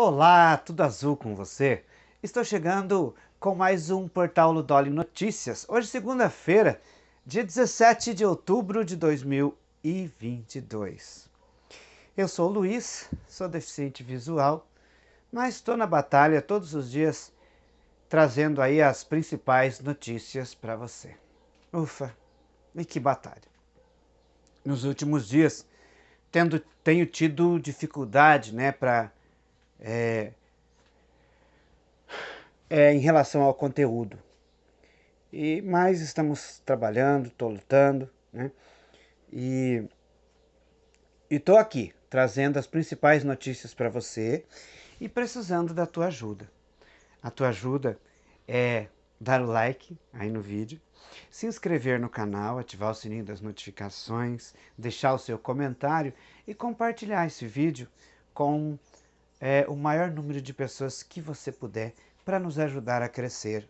Olá, tudo azul com você? Estou chegando com mais um Portal Ludoli Notícias. Hoje, segunda-feira, dia 17 de outubro de 2022. Eu sou o Luiz, sou deficiente visual, mas estou na batalha todos os dias trazendo aí as principais notícias para você. Ufa, e que batalha! Nos últimos dias, tenho tido dificuldade, para em relação ao conteúdo. Mas estamos trabalhando, estou lutando, né? E estou aqui trazendo as principais notícias para você e precisando da tua ajuda. A tua ajuda é dar o like aí no vídeo, se inscrever no canal, ativar o sininho das notificações, deixar o seu comentário e compartilhar esse vídeo com o maior número de pessoas que você puder para nos ajudar a crescer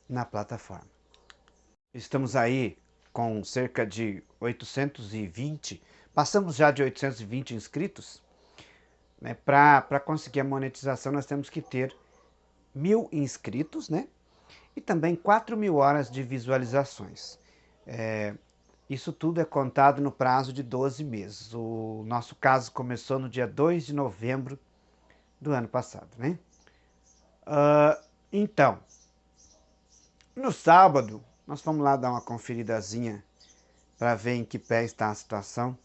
na plataforma. Estamos aí com cerca de 820, passamos já de 820 inscritos. Né? Para conseguir a monetização, nós temos que ter 1.000 inscritos, né? E também 4.000 horas de visualizações. Isso tudo é contado no prazo de 12 meses. O nosso caso começou no dia 2 de novembro do ano passado, né? Então, no sábado, nós fomos lá dar uma conferidazinha para ver em que pé está a situação.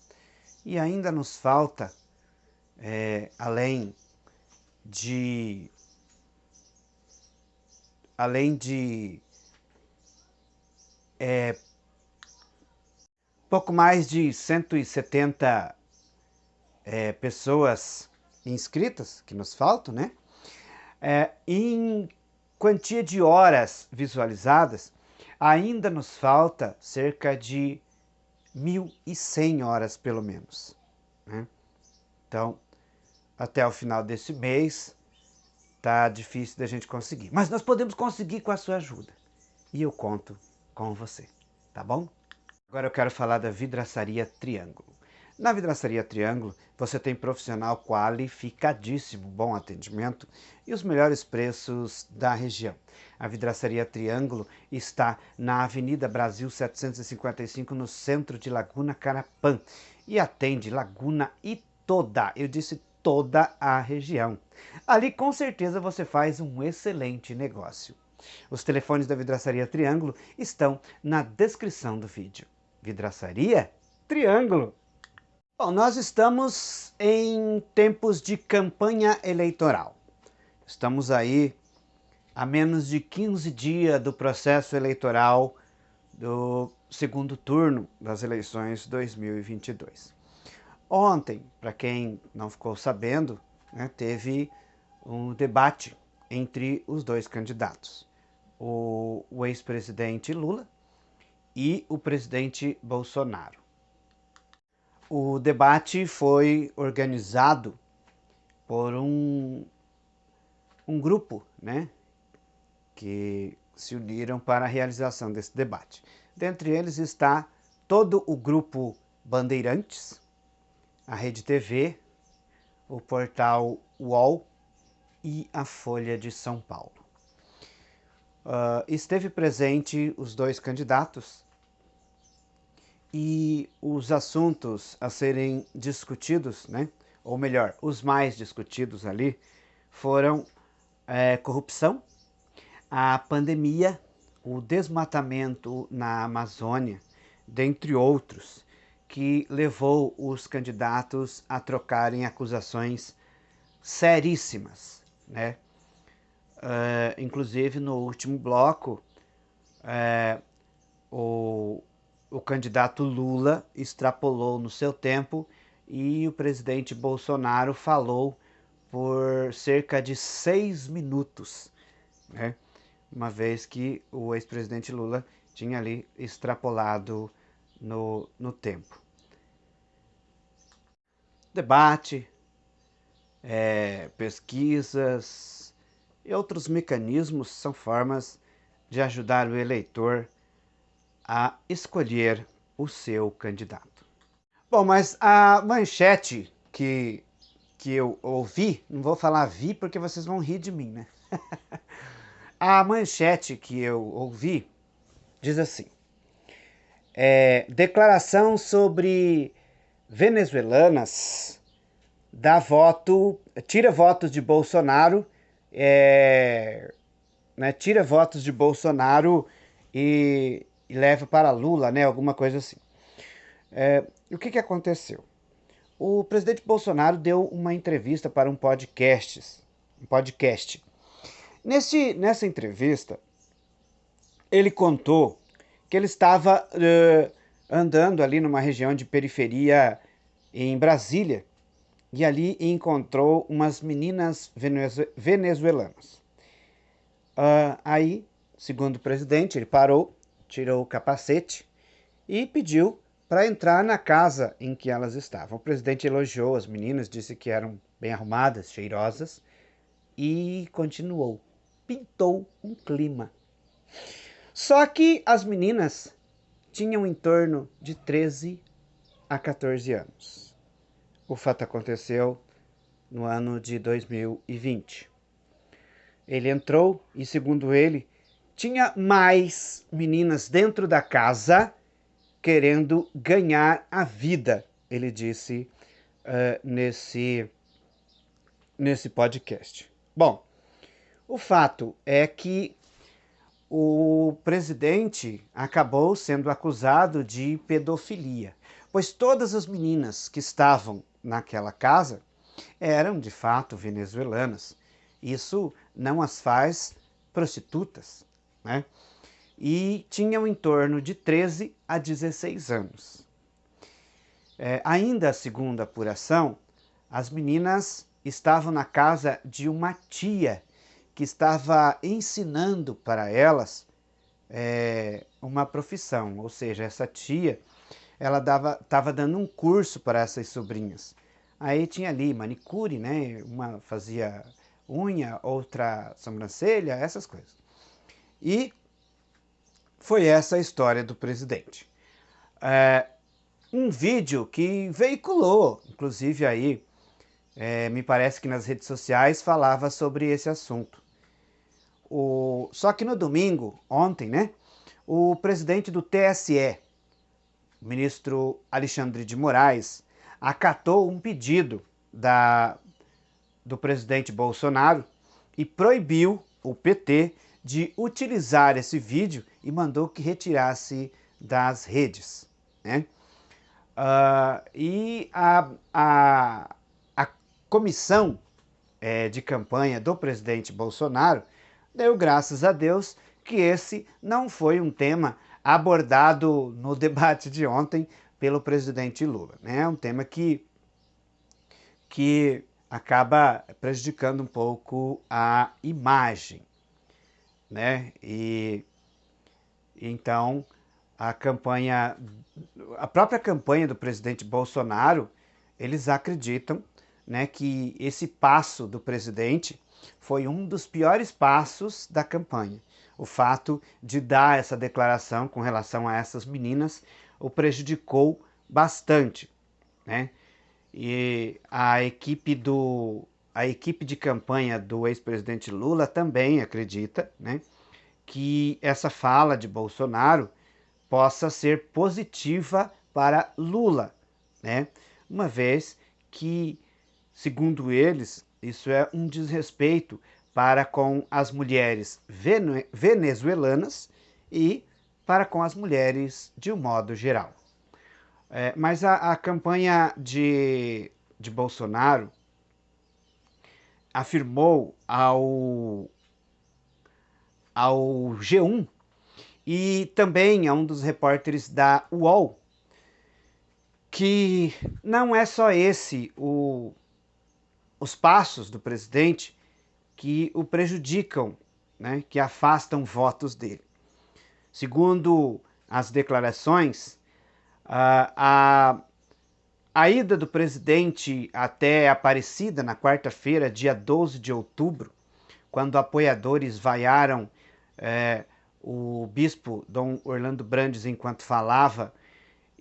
E ainda nos falta, além de pouco mais de 170 pessoas inscritas, que nos faltam, né? Em quantia de horas visualizadas, ainda nos falta cerca de 1.100 horas, pelo menos. Né? Então, até o final desse mês, tá difícil da gente conseguir. Mas nós podemos conseguir com a sua ajuda. E eu conto com você, tá bom? Agora eu quero falar da Vidraçaria Triângulo. Na Vidraçaria Triângulo, você tem profissional qualificadíssimo, bom atendimento e os melhores preços da região. A Vidraçaria Triângulo está na Avenida Brasil 755, no centro de Laguna Carapã, e atende Laguna e eu disse toda a região. Ali com certeza você faz um excelente negócio. Os telefones da Vidraçaria Triângulo estão na descrição do vídeo. Vidraçaria Triângulo. Bom, nós estamos em tempos de campanha eleitoral. Estamos aí a menos de 15 dias do processo eleitoral do segundo turno das eleições 2022. Ontem, para quem não ficou sabendo, né, teve um debate entre os dois candidatos, o ex-presidente Lula e o presidente Bolsonaro. O debate foi organizado por um grupo, né, que se uniram para a realização desse debate. Dentre eles está todo o grupo Bandeirantes, a Rede TV, o portal UOL e a Folha de São Paulo. Esteve presente os dois candidatos e os assuntos a serem discutidos, né, ou melhor, os mais discutidos ali, foram corrupção, a pandemia, o desmatamento na Amazônia, dentre outros, que levou os candidatos a trocarem acusações seríssimas, né? Inclusive, no último bloco, o candidato Lula extrapolou no seu tempo e o presidente Bolsonaro falou por cerca de 6 minutos, né? Uma vez que o ex-presidente Lula tinha ali extrapolado no tempo. Debate, pesquisas e outros mecanismos são formas de ajudar o eleitor a escolher o seu candidato. Bom, mas a manchete que que eu ouvi, não vou falar vi porque vocês vão rir de mim, né? A manchete que eu ouvi diz assim: declaração sobre venezuelanas tira votos de Bolsonaro, né, tira votos de Bolsonaro e leva para Lula, né, alguma coisa assim. O que aconteceu? O presidente Bolsonaro deu uma entrevista para um podcast. Nessa entrevista, ele contou que ele estava andando ali numa região de periferia em Brasília e ali encontrou umas meninas venezuelanas. Aí, segundo o presidente, ele parou, tirou o capacete e pediu para entrar na casa em que elas estavam. O presidente elogiou as meninas, disse que eram bem arrumadas, cheirosas e continuou. Pintou um clima. Só que as meninas tinham em torno de 13 a 14 anos. O fato aconteceu no ano de 2020. Ele entrou e, segundo ele, tinha mais meninas dentro da casa querendo ganhar a vida, ele disse nesse podcast. Bom, o fato é que o presidente acabou sendo acusado de pedofilia, pois todas as meninas que estavam naquela casa eram de fato venezuelanas. Isso não as faz prostitutas, né? E tinham em torno de 13 a 16 anos. Ainda segundo a apuração, as meninas estavam na casa de uma tia que estava ensinando para elas uma profissão, ou seja, essa tia ela estava dando um curso para essas sobrinhas. Aí tinha ali manicure, né? Uma fazia unha, outra sobrancelha, essas coisas. E foi essa a história do presidente. Um vídeo que veiculou, inclusive aí, me parece que nas redes sociais falava sobre esse assunto. Só que no domingo, ontem, né, o presidente do TSE, o ministro Alexandre de Moraes, acatou um pedido do presidente Bolsonaro e proibiu o PT de utilizar esse vídeo e mandou que retirasse das redes, né? E a comissão de campanha do presidente Bolsonaro deu graças a Deus que esse não foi um tema abordado no debate de ontem pelo presidente Lula, né? É um tema que acaba prejudicando um pouco a imagem, né? E então a própria campanha do presidente Bolsonaro, eles acreditam, né, que esse passo do presidente foi um dos piores passos da campanha. O fato de dar essa declaração com relação a essas meninas o prejudicou bastante, né? E a equipe de campanha do ex-presidente Lula também acredita, né, que essa fala de Bolsonaro possa ser positiva para Lula, né? Uma vez que, segundo eles, isso é um desrespeito para com as mulheres venezuelanas e para com as mulheres de um modo geral. Mas a campanha de Bolsonaro afirmou ao G1 e também a um dos repórteres da UOL que não é só os passos do presidente que o prejudicam, né, que afastam votos dele. Segundo as declarações, a ida do presidente até Aparecida na quarta-feira, dia 12 de outubro, quando apoiadores vaiaram o bispo Dom Orlando Brandes enquanto falava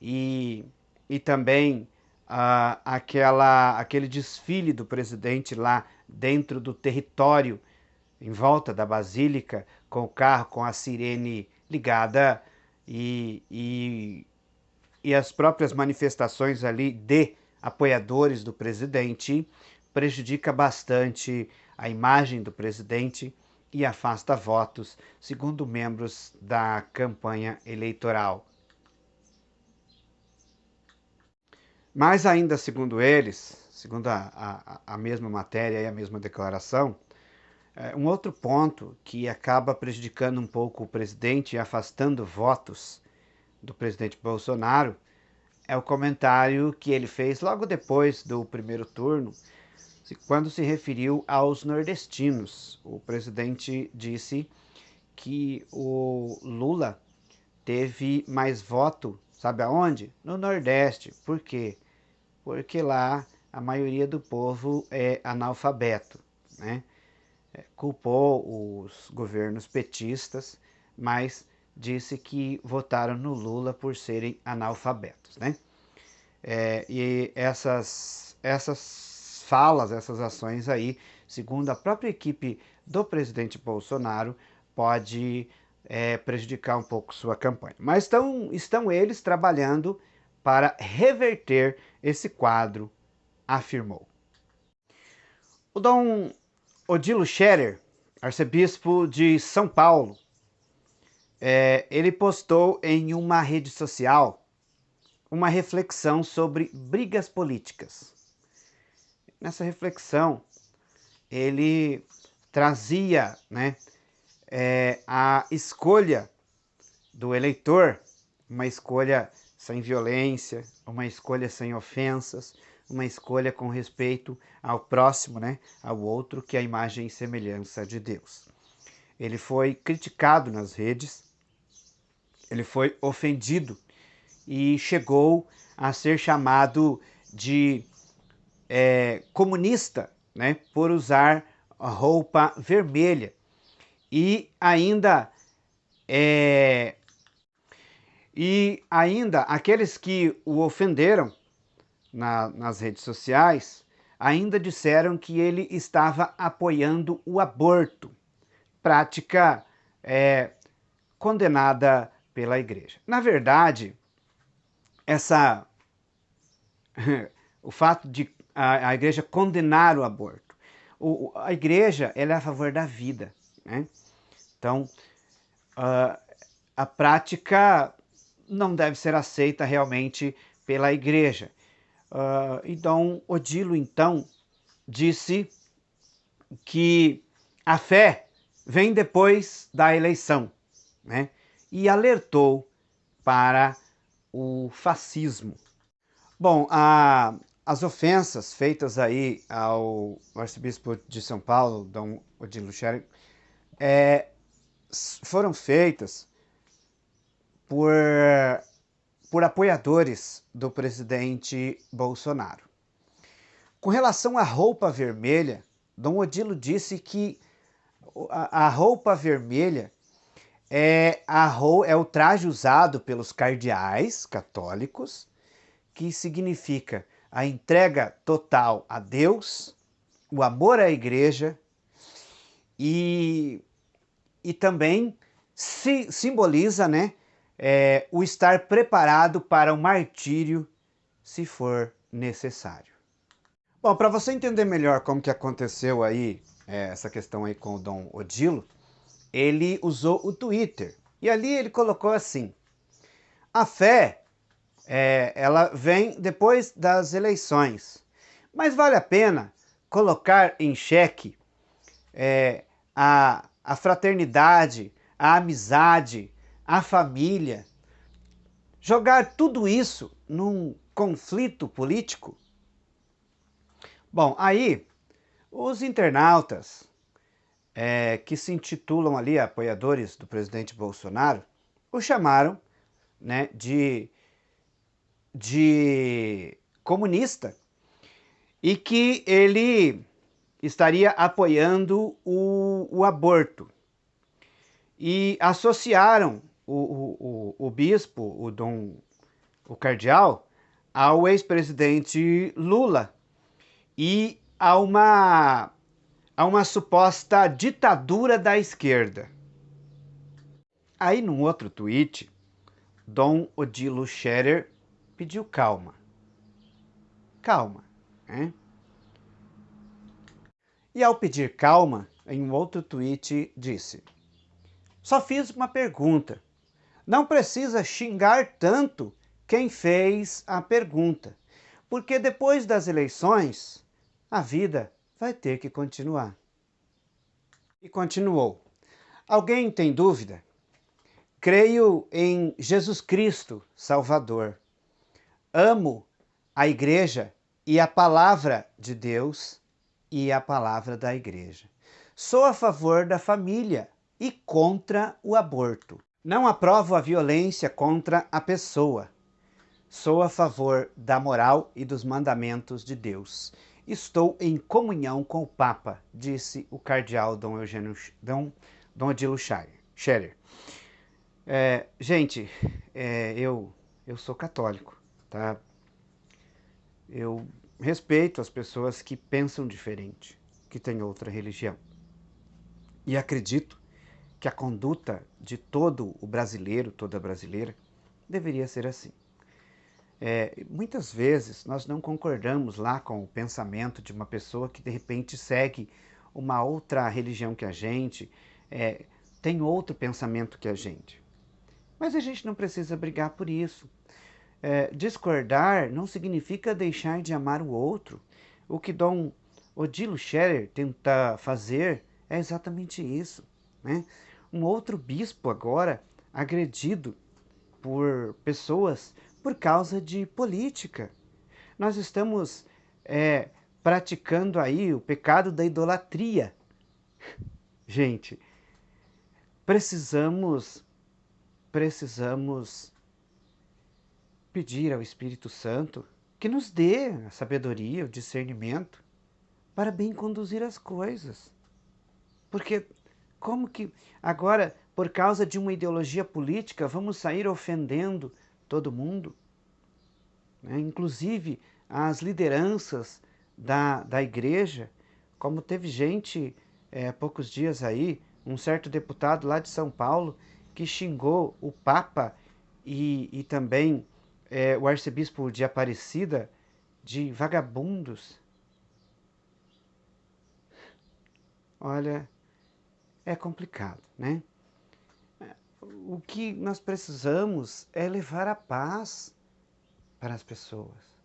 e também aquele desfile do presidente lá dentro do território, em volta da Basílica, com o carro, com a sirene ligada e as próprias manifestações ali de apoiadores do presidente prejudica bastante a imagem do presidente e afasta votos, segundo membros da campanha eleitoral. Mas ainda segundo eles, segundo a mesma matéria e a mesma declaração, um outro ponto que acaba prejudicando um pouco o presidente e afastando votos do presidente Bolsonaro é o comentário que ele fez logo depois do primeiro turno, quando se referiu aos nordestinos. O presidente disse que o Lula teve mais voto, sabe aonde? No Nordeste. Por quê? Porque lá a maioria do povo é analfabeto, né? Culpou os governos petistas, mas disse que votaram no Lula por serem analfabetos, né? E essas falas, essas ações aí, segundo a própria equipe do presidente Bolsonaro, pode prejudicar um pouco sua campanha. Mas estão eles trabalhando para reverter esse quadro, afirmou. O Dom Odilo Scherer, arcebispo de São Paulo, ele postou em uma rede social uma reflexão sobre brigas políticas. Nessa reflexão, ele trazia, né, a escolha do eleitor, uma escolha sem violência, uma escolha sem ofensas, uma escolha com respeito ao próximo, né, ao outro, que é a imagem e semelhança de Deus. Ele foi criticado nas redes, ele foi ofendido e chegou a ser chamado de comunista, né, por usar a roupa vermelha. E ainda aqueles que o ofenderam nas redes sociais ainda disseram que ele estava apoiando o aborto, prática condenada pela igreja. Na verdade, o fato de a igreja condenar o aborto, a igreja ela é a favor da vida, né? Então, a prática não deve ser aceita realmente pela igreja. Então, Odilo, então, disse que a fé vem depois da eleição, né? E alertou para o fascismo. Bom, as ofensas feitas aí ao arcebispo de São Paulo, Dom Odilo Scherer, foram feitas por apoiadores do presidente Bolsonaro. Com relação à roupa vermelha, Dom Odilo disse que a roupa vermelha é o traje usado pelos cardeais católicos, que significa a entrega total a Deus, o amor à igreja e também simboliza, né, o estar preparado para o martírio se for necessário. Bom, para você entender melhor como que aconteceu aí essa questão aí com o Dom Odilo, ele usou o Twitter e ali ele colocou assim: a fé ela vem depois das eleições, mas vale a pena colocar em xeque a fraternidade, a amizade, a família, jogar tudo isso num conflito político? Bom, aí os internautas que se intitulam ali apoiadores do presidente Bolsonaro o chamaram, né, de comunista e que ele estaria apoiando o aborto. E associaram o bispo, o cardeal, ao ex-presidente Lula e a uma suposta ditadura da esquerda. Aí, num outro tweet, Dom Odilo Scherer pediu calma. Calma, né? E ao pedir calma, em um outro tweet disse: só fiz uma pergunta. Não precisa xingar tanto quem fez a pergunta, porque depois das eleições, a vida vai ter que continuar. E continuou: alguém tem dúvida? Creio em Jesus Cristo, Salvador. Amo a Igreja e a palavra de Deus e a palavra da Igreja. Sou a favor da família e contra o aborto. Não aprovo a violência contra a pessoa. Sou a favor da moral e dos mandamentos de Deus. Estou em comunhão com o Papa, disse o cardeal Dom Odilo Scherer. Gente, eu sou católico, tá? Eu respeito as pessoas que pensam diferente, que têm outra religião. E acredito que a conduta de todo o brasileiro, toda brasileira, deveria ser assim. Muitas vezes nós não concordamos lá com o pensamento de uma pessoa que de repente segue uma outra religião que a gente, tem outro pensamento que a gente. Mas a gente não precisa brigar por isso. Discordar não significa deixar de amar o outro. O que Dom Odilo Scherer tenta fazer é exatamente isso, né? Um outro bispo agora agredido por pessoas por causa de política. Nós estamos praticando aí o pecado da idolatria. Gente, precisamos pedir ao Espírito Santo que nos dê a sabedoria, o discernimento para bem conduzir as coisas. Porque como que agora, por causa de uma ideologia política, vamos sair ofendendo todo mundo? Inclusive as lideranças da igreja, como teve gente há poucos dias aí, um certo deputado lá de São Paulo, que xingou o Papa e também o arcebispo de Aparecida de vagabundos. Olha, é complicado, né? O que nós precisamos é levar a paz para as pessoas.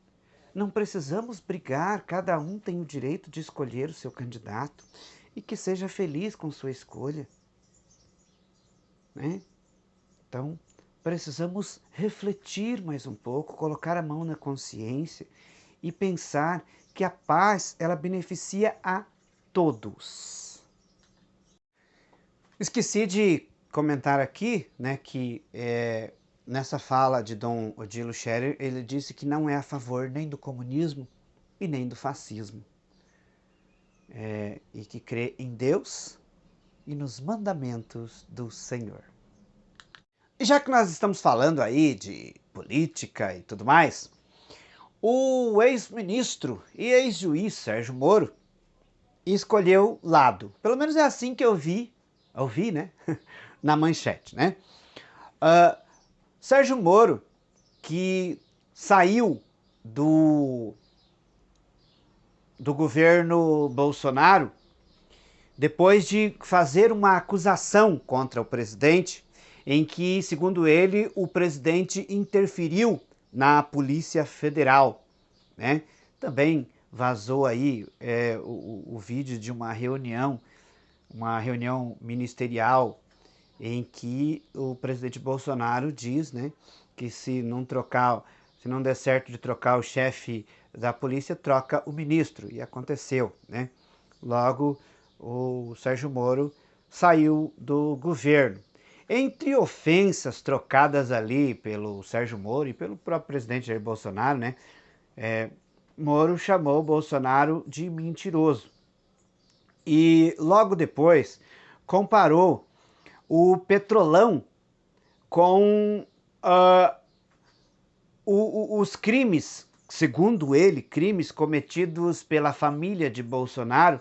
Não precisamos brigar, cada um tem o direito de escolher o seu candidato e que seja feliz com sua escolha, né? Então, precisamos refletir mais um pouco, colocar a mão na consciência e pensar que a paz, ela beneficia a todos. Esqueci de comentar aqui, né, que nessa fala de Dom Odilo Scherer, ele disse que não é a favor nem do comunismo e nem do fascismo. E que crê em Deus e nos mandamentos do Senhor. E já que nós estamos falando aí de política e tudo mais, o ex-ministro e ex-juiz Sérgio Moro escolheu lado. Pelo menos é assim que eu ouvi, né? Na manchete, né? Sérgio Moro, que saiu do governo Bolsonaro, depois de fazer uma acusação contra o presidente, em que, segundo ele, o presidente interferiu na Polícia Federal, né? Também vazou aí o vídeo de uma reunião ministerial, em que o presidente Bolsonaro diz, né, que se não der certo de trocar o chefe da polícia, troca o ministro. E aconteceu, né? Logo, o Sérgio Moro saiu do governo. Entre ofensas trocadas ali pelo Sérgio Moro e pelo próprio presidente Jair Bolsonaro, né? Moro chamou Bolsonaro de mentiroso. E logo depois comparou o Petrolão com os crimes, segundo ele, crimes cometidos pela família de Bolsonaro,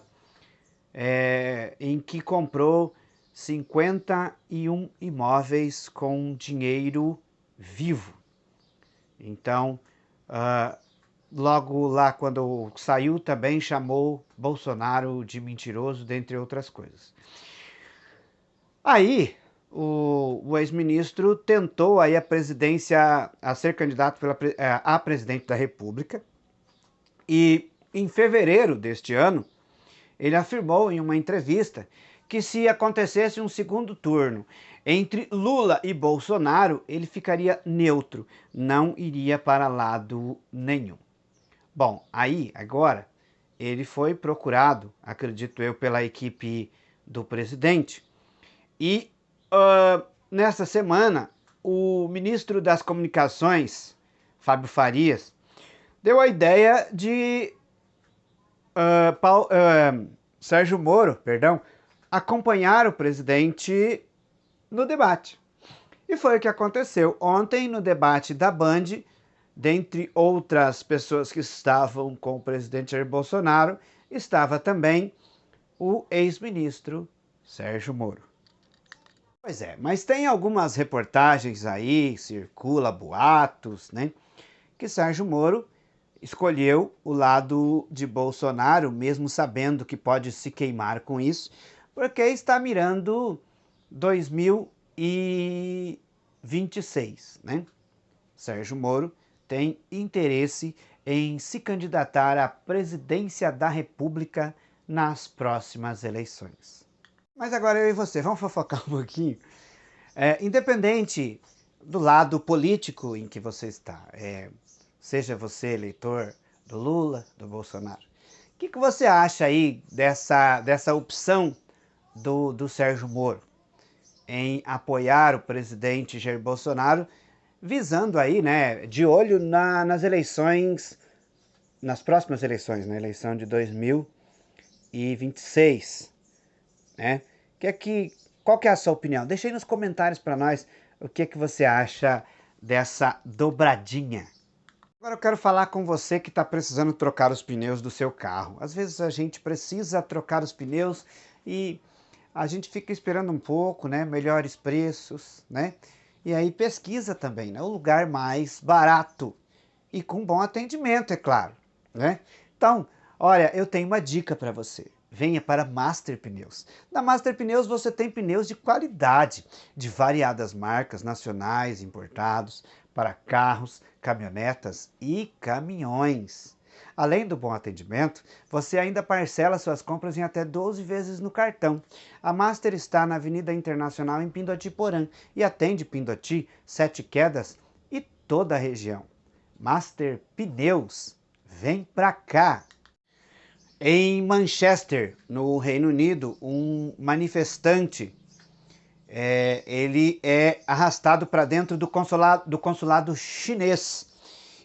em que comprou 51 imóveis com dinheiro vivo. Então, logo lá quando saiu também chamou Bolsonaro de mentiroso, dentre outras coisas. Aí, o ex-ministro tentou aí a presidência, a ser candidato a presidente da República, e em fevereiro deste ano, ele afirmou em uma entrevista que se acontecesse um segundo turno entre Lula e Bolsonaro, ele ficaria neutro, não iria para lado nenhum. Bom, aí, agora, ele foi procurado, acredito eu, pela equipe do presidente, e nessa semana, o ministro das Comunicações, Fábio Farias, deu a ideia de Sérgio Moro, acompanhar o presidente no debate. E foi o que aconteceu ontem no debate da Band, dentre outras pessoas que estavam com o presidente Jair Bolsonaro, estava também o ex-ministro Sérgio Moro. Pois é, mas tem algumas reportagens aí, circula boatos, né, que Sérgio Moro escolheu o lado de Bolsonaro, mesmo sabendo que pode se queimar com isso, porque está mirando 2026, né? Sérgio Moro tem interesse em se candidatar à presidência da República nas próximas eleições. Mas agora eu e você, vamos fofocar um pouquinho? Independente do lado político em que você está, seja você eleitor do Lula, do Bolsonaro, o que você acha aí dessa opção do Sérgio Moro em apoiar o presidente Jair Bolsonaro, visando aí, né, de olho nas eleições, nas próximas eleições, na eleição de 2026, né? Qual que é a sua opinião? Deixa aí nos comentários para nós o que você acha dessa dobradinha. Agora eu quero falar com você que está precisando trocar os pneus do seu carro. Às vezes a gente precisa trocar os pneus e a gente fica esperando um pouco, né? Melhores preços, né? E aí pesquisa também, né? O lugar mais barato e com bom atendimento, é claro, né? Então, olha, eu tenho uma dica para você. Venha para Master Pneus. Na Master Pneus você tem pneus de qualidade, de variadas marcas nacionais, importados, para carros, caminhonetas e caminhões. Além do bom atendimento, você ainda parcela suas compras em até 12 vezes no cartão. A Master está na Avenida Internacional em Pindotti-Porã e atende Pindotti, Sete Quedas e toda a região. Master Pneus, vem pra cá! Em Manchester, no Reino Unido, um manifestante ele é arrastado para dentro do consulado chinês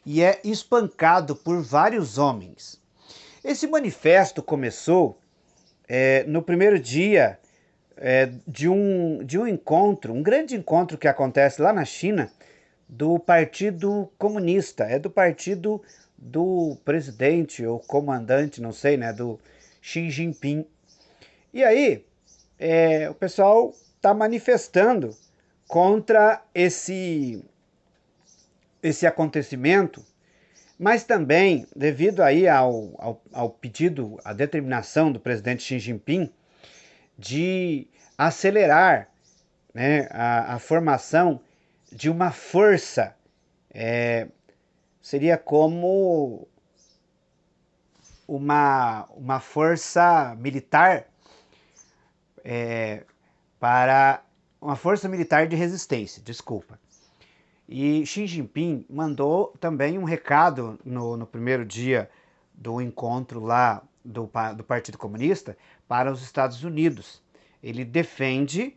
e é espancado por vários homens. Esse manifesto começou no primeiro dia de um encontro, um grande encontro que acontece lá na China, do Partido Comunista, do partido do presidente ou comandante, não sei, né, do Xi Jinping. E aí, o pessoal está manifestando contra esse acontecimento, mas também devido aí ao pedido, à determinação do presidente Xi Jinping de acelerar, né, a formação de uma força, seria como uma força militar, para uma força militar de resistência, desculpa. E Xi Jinping mandou também um recado no primeiro dia do encontro lá do Partido Comunista para os Estados Unidos. Ele defende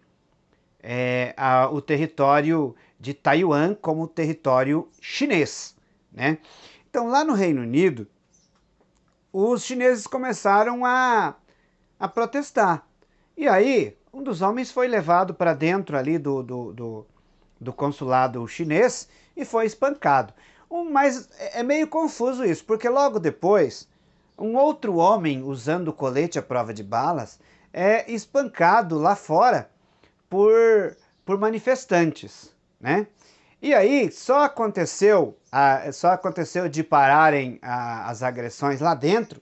o território de Taiwan como território chinês, né? Então, lá no Reino Unido, os chineses começaram a protestar. E aí, um dos homens foi levado para dentro ali do consulado chinês e foi espancado. Mas é meio confuso isso, porque logo depois, um outro homem usando colete à prova de balas é espancado lá fora por, por manifestantes, né? E aí só aconteceu de pararem as agressões lá dentro,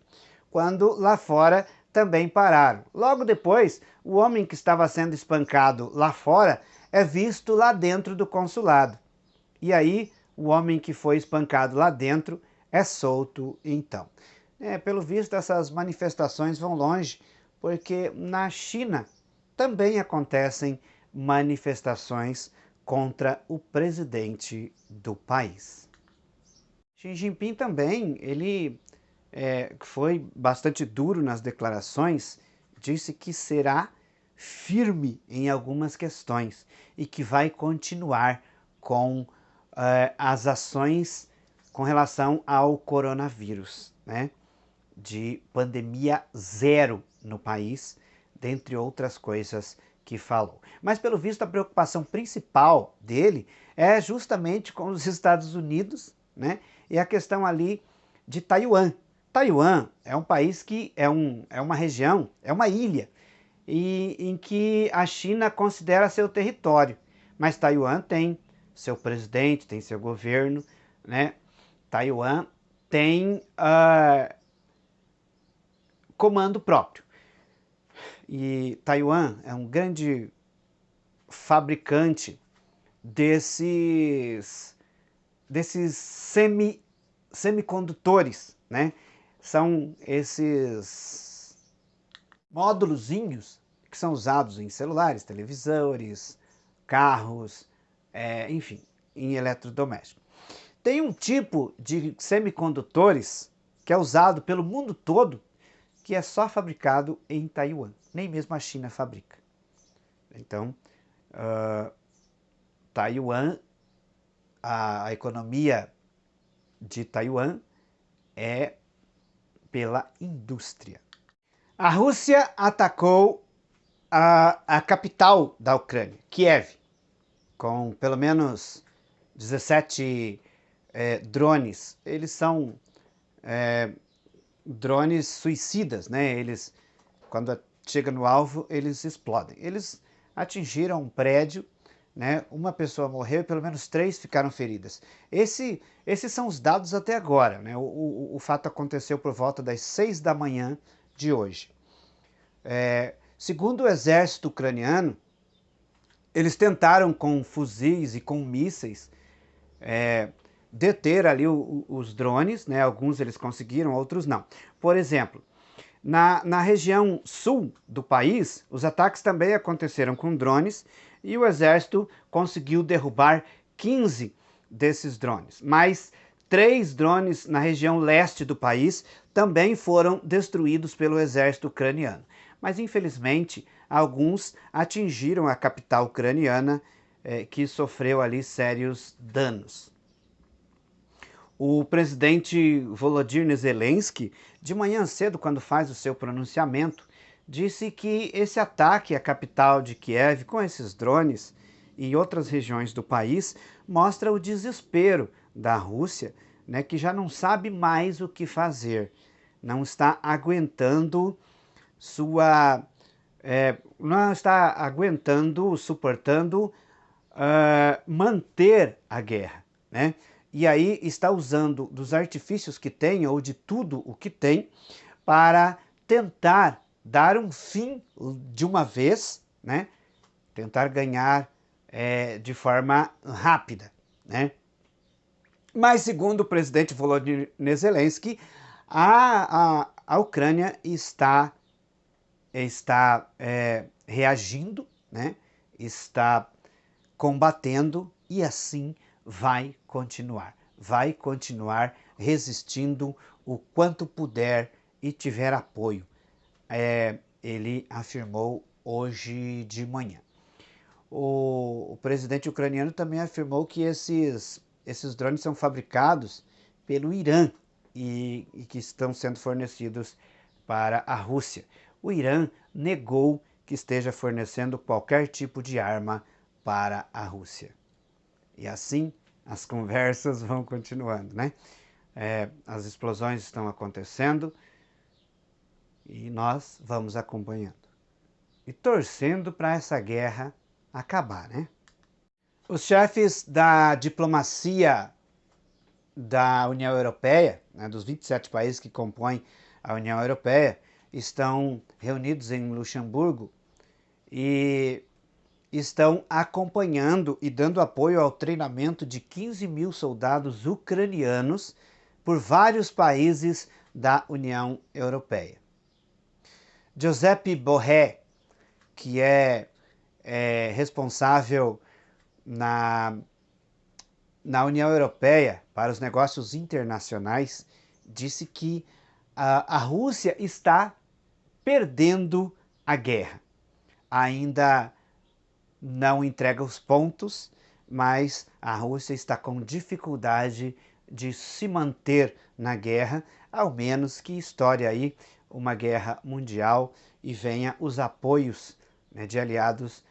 quando lá fora também pararam. Logo depois, o homem que estava sendo espancado lá fora é visto lá dentro do consulado. E aí, o homem que foi espancado lá dentro é solto então. Pelo visto, essas manifestações vão longe, porque na China também acontecem manifestações contra o presidente do país. Xi Jinping também, ele foi bastante duro nas declarações, disse que será firme em algumas questões e que vai continuar com as ações com relação ao coronavírus, né? De pandemia zero no país, dentre outras coisas que falou. Mas, pelo visto, a preocupação principal dele é justamente com os Estados Unidos, né? E a questão ali de Taiwan. Taiwan é um país que é uma região, é uma ilha, em que a China considera seu território. Mas Taiwan tem seu presidente, tem seu governo, né? Taiwan tem comando próprio. E Taiwan é um grande fabricante desses semicondutores, né? São esses módulozinhos que são usados em celulares, televisores, carros, enfim, em eletrodomésticos. Tem um tipo de semicondutores que é usado pelo mundo todo que é só fabricado em Taiwan. Nem mesmo a China fabrica. Então, Taiwan, a economia de Taiwan é pela indústria. A Rússia atacou a capital da Ucrânia, Kiev, com pelo menos 17 drones. Eles são drones suicidas, né? Eles, quando chega no alvo, eles explodem. Eles atingiram um prédio, né? Uma pessoa morreu e pelo menos 3 ficaram feridas. Esses são os dados até agora, né? O fato aconteceu por volta das 6 da manhã de hoje. Segundo o exército ucraniano, eles tentaram com fuzis e com mísseis deter ali os drones, né? Alguns eles conseguiram, outros não. Por exemplo, na região sul do país, os ataques também aconteceram com drones e o exército conseguiu derrubar 15 desses drones. Mas 3 drones na região leste do país também foram destruídos pelo exército ucraniano. Mas infelizmente, alguns atingiram a capital ucraniana, que sofreu ali sérios danos. O presidente Volodymyr Zelensky, de manhã cedo, quando faz o seu pronunciamento, disse que esse ataque à capital de Kiev com esses drones e outras regiões do país mostra o desespero da Rússia, né, que já não sabe mais o que fazer, não está aguentando não está aguentando, suportando manter a guerra, né? E aí está usando dos artifícios que tem, ou de tudo o que tem, para tentar dar um fim de uma vez, né? Tentar ganhar de forma rápida, né? Mas, segundo o presidente Volodymyr Zelensky, a Ucrânia está reagindo, né? Está combatendo e assim vai continuar resistindo o quanto puder e tiver apoio, ele afirmou hoje de manhã. O presidente ucraniano também afirmou que esses drones são fabricados pelo Irã e que estão sendo fornecidos para a Rússia. O Irã negou que esteja fornecendo qualquer tipo de arma para a Rússia. E assim as conversas vão continuando, né? As explosões estão acontecendo e nós vamos acompanhando e torcendo para essa guerra acabar, né? Os chefes da diplomacia da União Europeia, né, dos 27 países que compõem a União Europeia, estão reunidos em Luxemburgo e estão acompanhando e dando apoio ao treinamento de 15 mil soldados ucranianos por vários países da União Europeia. Giuseppe Borrell, que é responsável na União Europeia para os negócios internacionais, disse que a Rússia está perdendo a guerra. Ainda não entrega os pontos, mas a Rússia está com dificuldade de se manter na guerra, ao menos que estoure aí uma guerra mundial e venha os apoios, né, de aliados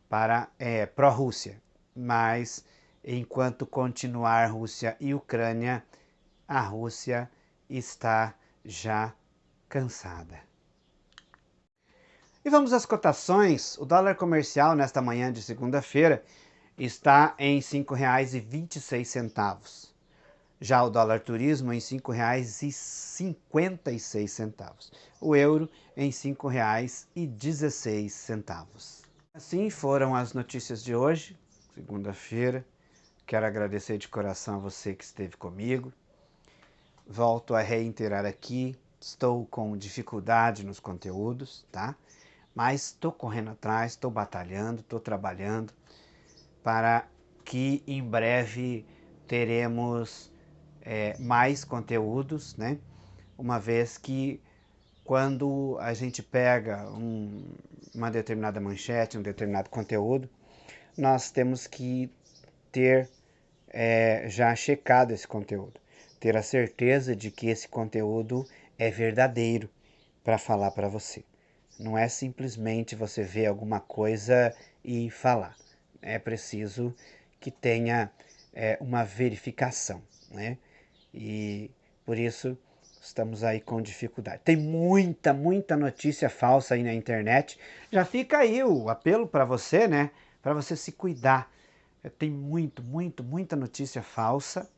para pró-Rússia. Mas enquanto continuar Rússia e Ucrânia, a Rússia está já cansada. E vamos às cotações. O dólar comercial nesta manhã de segunda-feira está em R$ 5,26. Já o dólar turismo em R$ 5,56. O euro em R$ 5,16. Assim foram as notícias de hoje, segunda-feira. Quero agradecer de coração a você que esteve comigo. Volto a reiterar aqui, estou com dificuldade nos conteúdos, tá? Mas estou correndo atrás, estou batalhando, estou trabalhando para que em breve teremos mais conteúdos, né? Uma vez que quando a gente pega uma determinada manchete, um determinado conteúdo, nós temos que ter já checado esse conteúdo, ter a certeza de que esse conteúdo é verdadeiro para falar para você. Não é simplesmente você ver alguma coisa e falar. É preciso que tenha uma verificação, né? E por isso estamos aí com dificuldade. Tem muita notícia falsa aí na internet. Já fica aí o apelo para você, né? Para você se cuidar. Tem muita notícia falsa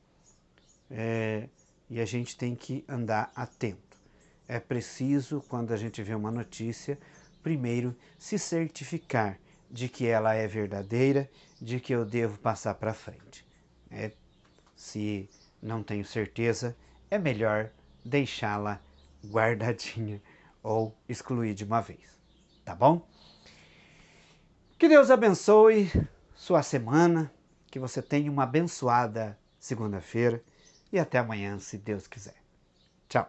e a gente tem que andar atento. É preciso, quando a gente vê uma notícia, primeiro se certificar de que ela é verdadeira, de que eu devo passar para frente. Se não tenho certeza, é melhor deixá-la guardadinha ou excluir de uma vez. Tá bom? Que Deus abençoe sua semana, que você tenha uma abençoada segunda-feira e até amanhã, se Deus quiser. Tchau!